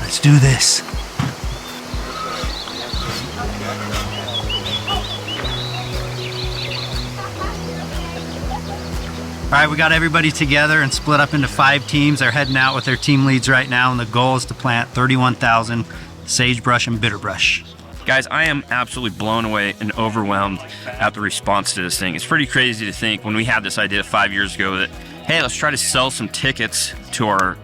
Let's do this. All right, we got everybody together and split up into 5 teams. They're heading out with their team leads right now, and the goal is to plant 31,000 sagebrush and bitterbrush. Guys, I am absolutely blown away and overwhelmed at the response to this thing. It's pretty crazy to think when we had this idea 5 years ago that, hey, let's try to sell some tickets to our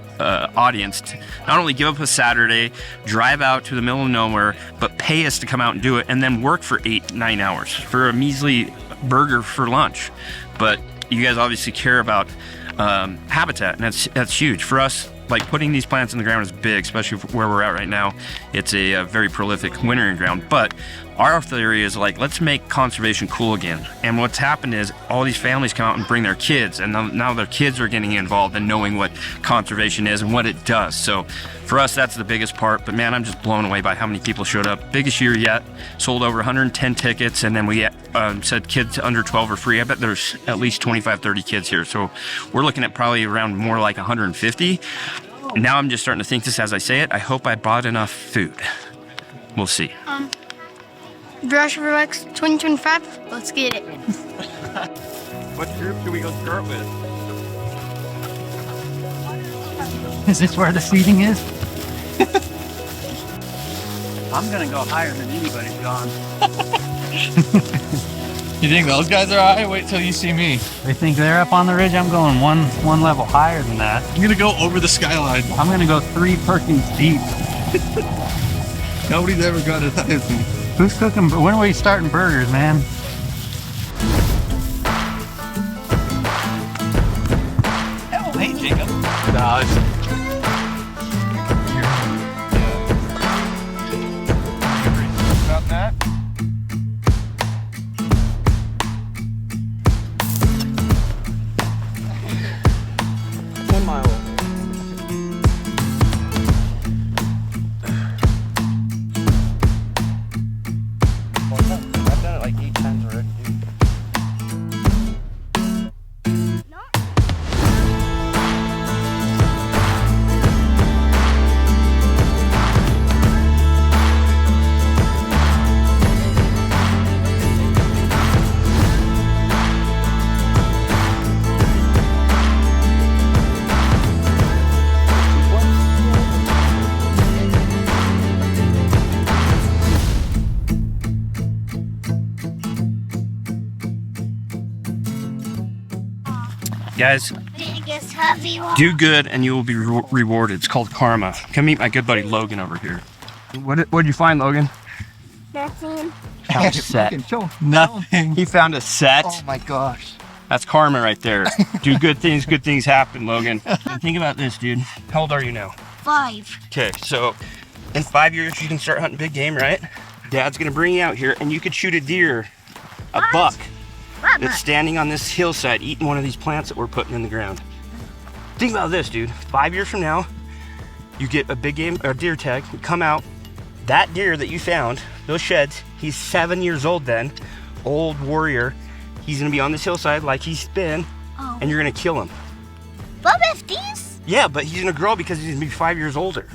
audience to not only give up a Saturday, drive out to the middle of nowhere, but pay us to come out and do it, and then work for 8-9 hours for a measly burger for lunch. But you guys obviously care about habitat, and that's huge for us. Like, putting these plants in the ground is big, especially where we're at right now. It's a very prolific wintering ground. But our theory is, like, let's make conservation cool again. And what's happened is all these families come out and bring their kids, and now their kids are getting involved and knowing what conservation is and what it does. So for us, that's the biggest part. But man, I'm just blown away by how many people showed up. Biggest year yet. Sold over 110 tickets, and then we said kids under 12 are free. I bet there's at least 25, 30 kids here. So we're looking at probably around more like 150. Now I'm just starting to think this as I say it. I hope I bought enough food. We'll see. Brush for Rex 2025. Let's get it. What group do we go start with? Is this where the seating is? I'm gonna go higher than anybody's gone. You think those guys are high? Wait till you see me. They think they're up on the ridge. I'm going one level higher than that. I'm gonna go over the skyline. I'm gonna go 3 Perkins deep. Nobody's ever got as high as me. Who's cooking? When are we starting burgers, man? Oh, hey, Jacob. No, it's... About that? 1 mile. I've done it like 8 times already, dude. Guys, do good and you will be rewarded. It's called karma. Come meet my good buddy Logan over here. What'd you find, Logan? Nothing. A set. Nothing. He found a set. Oh my gosh. That's karma right there. Do good things happen, Logan. And think about this, dude. How old are you now? 5. Okay, so in 5 years you can start hunting big game, right? Dad's gonna bring you out here and you could shoot a deer, a buck, that's standing on this hillside eating one of these plants that we're putting in the ground. Think about this, dude. 5 years from now, you get a big game or deer tag, you come out, that deer that you found, those sheds, he's 7 years old then, old warrior. He's gonna be on this hillside like he's been, and you're gonna kill him. But 50s? Yeah, but he's gonna grow because he's gonna be 5 years older.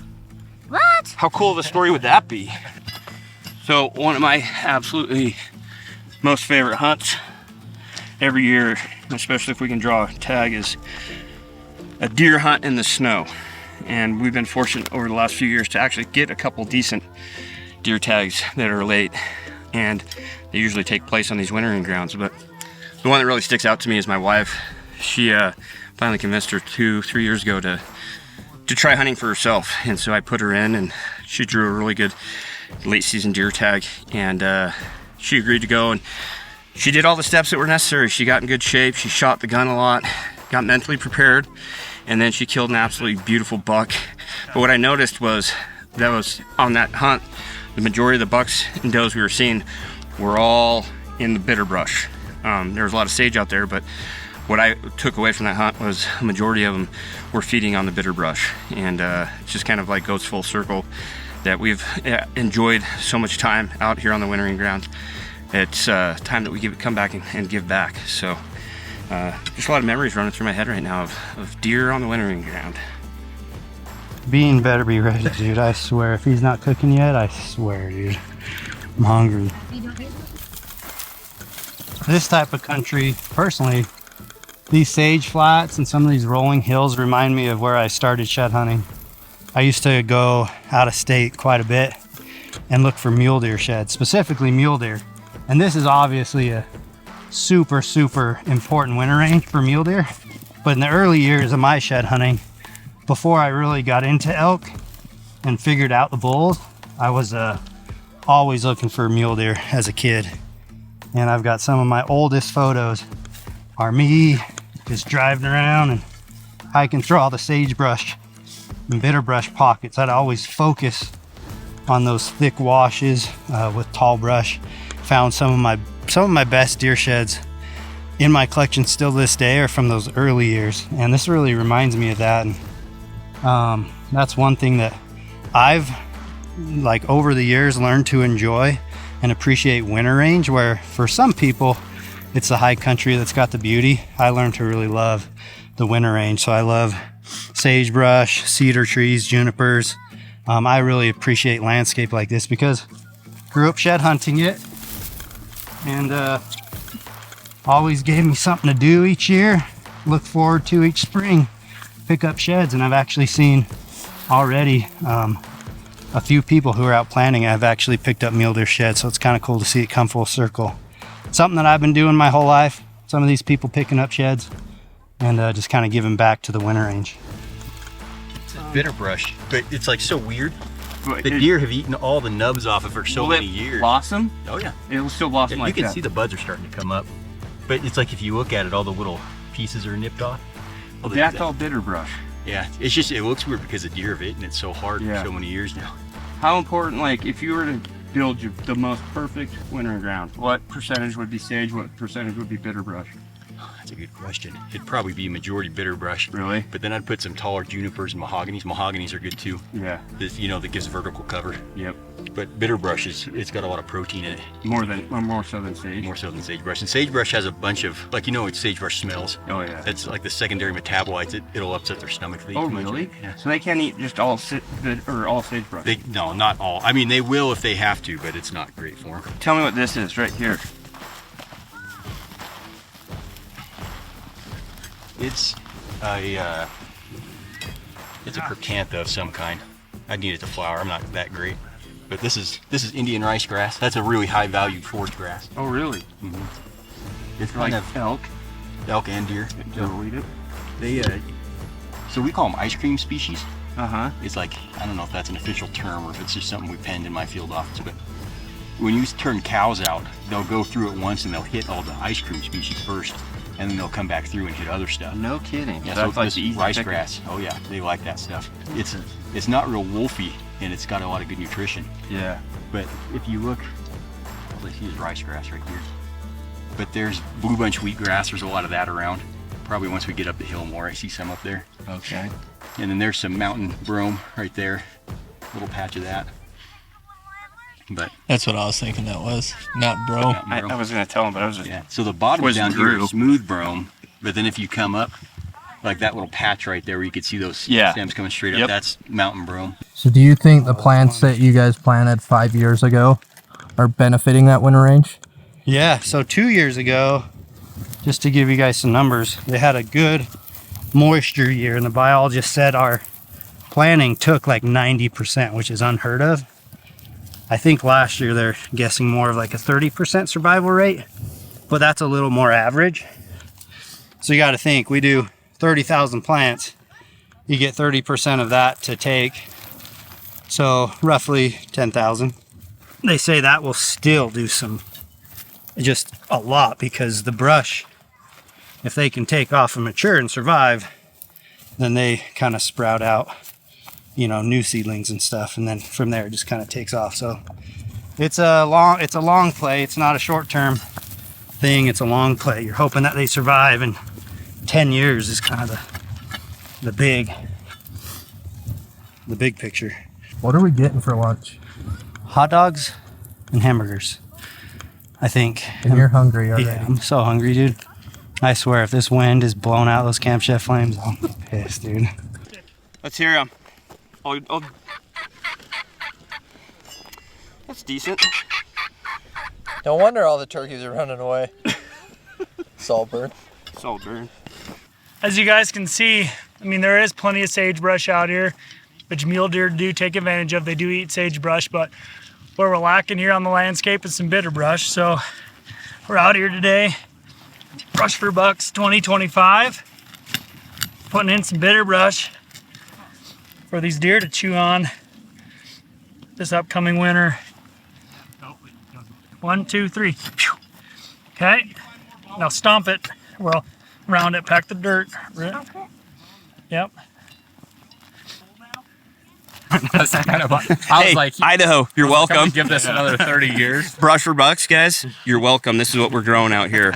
What? How cool of a story would that be? So one of my absolutely most favorite hunts every year, especially if we can draw a tag, is a deer hunt in the snow. And we've been fortunate over the last few years to actually get a couple decent deer tags that are late, and they usually take place on these wintering grounds. But the one that really sticks out to me is my wife. She finally convinced her 2-3 years ago to try hunting for herself, and so I put her in, and she drew a really good late season deer tag, and she agreed to go, and she did all the steps that were necessary. She got in good shape, she shot the gun a lot, got mentally prepared, and then she killed an absolutely beautiful buck. But what I noticed was that was on that hunt, the majority of the bucks and does we were seeing were all in the bitterbrush. There was a lot of sage out there, but what I took away from that hunt was a majority of them were feeding on the bitterbrush. And it's just kind of like goes full circle that we've enjoyed so much time out here on the wintering ground. It's time that we come back and give back. So just a lot of memories running through my head right now of deer on the wintering ground. Bean better be ready, dude. I swear. If he's not cooking yet, I swear, dude. I'm hungry. This type of country, personally, these sage flats and some of these rolling hills remind me of where I started shed hunting. I used to go out of state quite a bit and look for mule deer sheds, specifically mule deer. And this is obviously a super, super important winter range for mule deer. But in the early years of my shed hunting, before I really got into elk and figured out the bulls, I was always looking for mule deer as a kid. And I've got some of my oldest photos are me just driving around and hiking through all the sagebrush and bitterbrush pockets. I'd always focus on those thick washes with tall brush. Found some of my best deer sheds in my collection still to this day are from those early years, and this really reminds me of that. And that's one thing that I've, like, over the years learned to enjoy and appreciate winter range, where for some people it's the high country that's got the beauty. I learned to really love the winter range. So I love sagebrush, cedar trees, junipers. I really appreciate landscape like this because grew up shed hunting it, and always gave me something to do each year. Look forward to each spring, pick up sheds. And I've actually seen already a few people who are out planting have actually picked up mule deer sheds, so it's kind of cool to see it come full circle. Something that I've been doing my whole life, some of these people picking up sheds and just kind of giving back to the winter range. It's a bitter brush, but it's like so weird. The deer have eaten all the nubs off of it for so many years. Blossom? Oh yeah. It will still blossom Yeah, like that. you can see the buds are starting to come up, but it's like if you look at it, all the little pieces are nipped off. Well, that's all bitter brush. Yeah, it's just, it looks weird because the deer have eaten it so hard for so many years now. How important, like, if you were to build the most perfect wintering ground, what percentage would be sage, what percentage would be bitter brush? That's a good question. It'd probably be majority bitter brush. Really? But then I'd put some taller junipers and mahoganies. Mahoganies are good too. Yeah. This, you know, that gives vertical cover. Yep. But bitter brush it's got a lot of protein in it. More so than sage. More so than sagebrush. And sagebrush has a bunch of, like, you know, it's sagebrush smells. Oh yeah. That's like the secondary metabolites. It'll upset their stomach if they eat Oh too much of really? it. Yeah. So they can't eat just all all sagebrush. No, not all. I mean, they will if they have to, but it's not great for them. Tell me what this is right here. It's a percantha of some kind. I need it to flower. I'm not that great. But this is Indian rice grass. That's a really high valued forage grass. Oh really? Mm-hmm. It's like elk and deer. They'll eat it. They so we call them ice cream species. Uh-huh. It's like, I don't know if that's an official term or if it's just something we penned in my field office, but when you turn cows out, they'll go through it once and they'll hit all the ice cream species first, and then they'll come back through and hit other stuff. No kidding. Yeah, That's so like this the easy rice picking. grass. Oh yeah, they like that stuff. It's not real wolfy, and it's got a lot of good nutrition. Yeah. But if you look, all I see is rice grass right here. But there's blue bunch wheatgrass. There's a lot of that around. Probably once we get up the hill more, I see some up there. Okay. And then there's some mountain brome right there. Little patch of that. But That's what I was thinking that was. Not bro. mountain brome. I was gonna tell him, but I was just Yeah. So the bottom Was down here through. is smooth brome. But then if you come up, like that little patch right there where you could see those Yeah. stems coming straight up, Yep. that's mountain brome. So do you think the plants that you guys planted 5 years ago are benefiting that winter range? Yeah, so 2 years ago, just to give you guys some numbers, they had a good moisture year, and the biologist said our planting took like 90%, which is unheard of. I think last year they're guessing more of like a 30% survival rate, but that's a little more average. So you got to think, we do 30,000 plants, you get 30% of that to take, so roughly 10,000. They say that will still do just a lot, because the brush, if they can take off and mature and survive, then they kind of sprout out, you know, new seedlings and stuff, and then from there it just kind of takes off. So it's a long play. It's not a short-term thing. It's a long play. You're hoping that they survive, and 10 years is kind of the big picture. What are we getting for lunch? Hot dogs and hamburgers, I think. And you're hungry already. Yeah, I'm so hungry, dude. I swear, if this wind is blowing out those Camp Chef flames, I'm pissed, dude. Let's hear them. That's decent. No wonder all the turkeys are running away. Saltburn. Saltburn. As you guys can see, I mean, there is plenty of sagebrush out here, which mule deer do take advantage of. They do eat sagebrush, but where we're lacking here on the landscape is some bitter brush. So we're out here today, Brush for Bucks 2025, putting in some bitter brush for these deer to chew on this upcoming winter. 1, 2, 3. Okay, now stomp it. Well, round it, pack the dirt. Yep. That's kind of. I was like, Idaho, you're welcome. Give this another 30 years. Brush for Bucks, guys. You're welcome. This is what we're growing out here.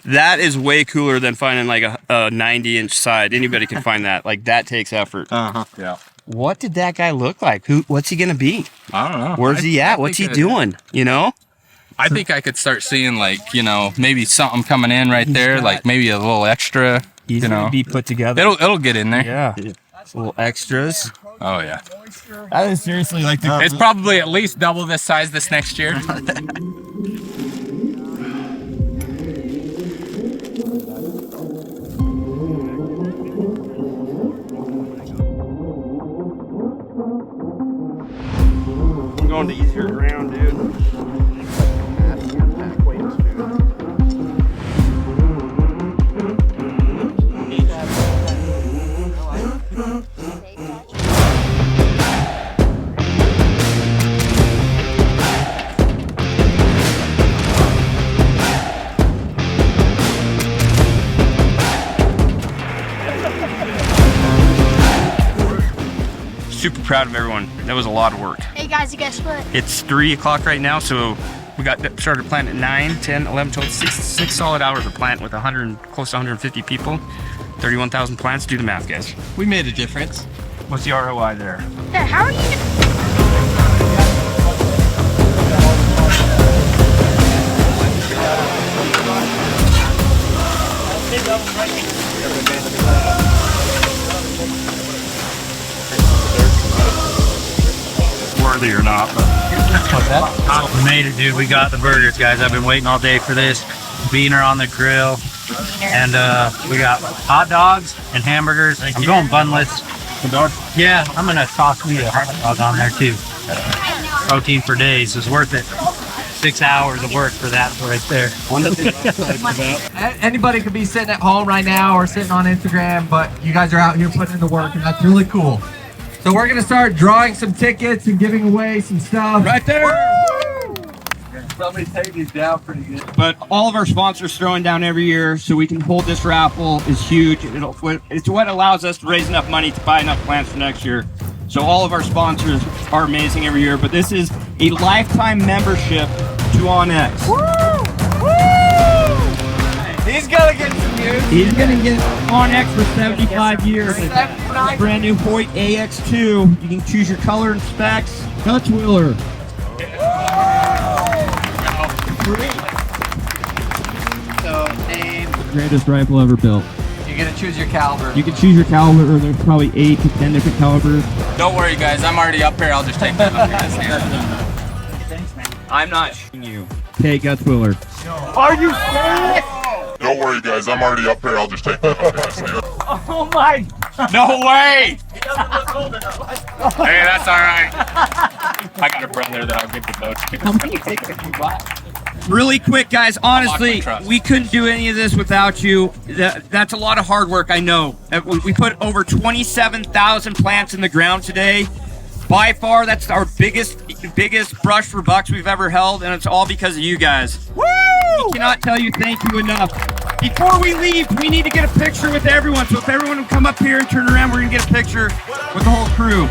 That is way cooler than finding like a 90-inch side. Anybody can find that. Like that takes effort. Yeah. What did that guy look like? What's he gonna be? I don't know. Where's he at? What's he doing? You know? I think I could start seeing like, maybe something coming in right there, like maybe a little extra. Be put together. It'll get in there. Yeah. Little extras. Oh yeah. That is seriously like the. It's probably at least double this size this next year. I'm going to easier ground, dude. Super proud of everyone. That was a lot of work. Hey guys, you guess what? It's 3 o'clock right now, so we got started planting at 9, 10, 11, 12, 6 solid hours of plant with close to 150 people. 31,000 plants. Do the math, guys. We made a difference. What's the ROI there? Yeah, how are you? Worthy or not, but What's that? We made it, dude. We got the burgers, guys. I've been waiting all day for this. Beaner on the grill, and we got hot dogs and hamburgers. I'm going bunless. Yeah, I'm gonna toss me a hot dog on there too. Protein for days is worth it. 6 hours of work for that right there. Anybody could be sitting at home right now or sitting on Instagram, but you guys are out here putting in the work, and that's really cool. So we're gonna start drawing some tickets and giving away some stuff. right there. Somebody take these down pretty good. But all of our sponsors throwing down every year so we can hold this raffle is huge. It's what allows us to raise enough money to buy enough plants for next year. So all of our sponsors are amazing every year, but this is a lifetime membership to OnX. He's gonna get some use. He's gonna get OnX for 75 years. Brand new Hoyt AX2. You can choose your color and specs. Dutch Wheeler. So name. Greatest rifle ever built. You get to choose your caliber. You can choose your caliber, or there's probably 8 to 10 different calibers. Don't worry, guys. I'm already up here. I'll just take that up here. I'm not shooting you. Okay, Dutch Wheeler. Are you serious? Don't worry, guys. I'm already up here. I'll just take that. Oh my! No way! Hey, that's all right. I got a brother that I'll get to go to. Really quick, guys. Honestly, trust. we couldn't do any of this without you. That's a lot of hard work, I know. We put over 27,000 plants in the ground today. By far, that's our biggest Brush for Bucks we've ever held, and it's all because of you guys. Woo! We cannot tell you thank you enough. Before we leave, we need to get a picture with everyone. So if everyone will come up here and turn around, we're gonna get a picture with the whole crew.